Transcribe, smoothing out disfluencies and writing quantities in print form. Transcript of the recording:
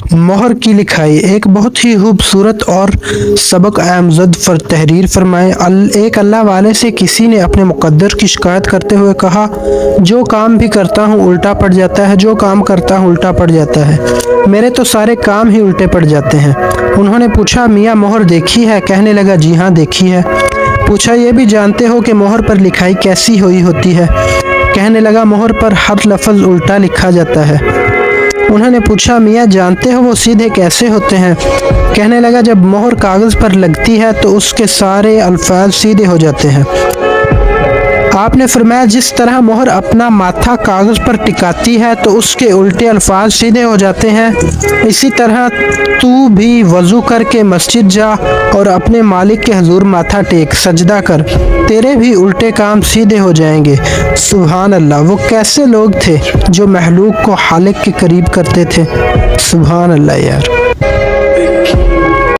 मोहर की लिखाई एक बहुत ही खूबसूरत और सबक आमज़द तहरीर फरमाए। एक अल्लाह वाले से किसी ने अपने मुक़द्दर की शिकायत करते हुए कहा, जो काम भी करता हूँ उल्टा पड़ जाता है, जो काम करता हूँ उल्टा पड़ जाता है, मेरे तो सारे काम ही उल्टे पड़ जाते हैं। उन्होंने पूछा, मियाँ मोहर देखी है? कहने लगा, जी हाँ देखी है। पूछा, ये भी जानते हो कि मोहर पर लिखाई कैसी हुई होती है? कहने लगा, मोहर पर हर लफ्ज़ उल्टा लिखा जाता है। उन्होंने पूछा, मियाँ जानते हो वो सीधे कैसे होते हैं? कहने लगा, जब मोहर कागज़ पर लगती है तो उसके सारे अल्फाज सीधे हो जाते हैं। आपने फरमाया, जिस तरह मोहर अपना माथा कागज़ पर टिकाती है तो उसके उल्टे अल्फाज सीधे हो जाते हैं, इसी तरह तू भी वज़ू करके मस्जिद जा और अपने मालिक के हजूर माथा टेक, सजदा कर, तेरे भी उल्टे काम सीधे हो जाएंगे। सुभान अल्लाह, वो कैसे लोग थे जो महलूक को खालिक के करीब करते थे। सुभान अल्लाह यार।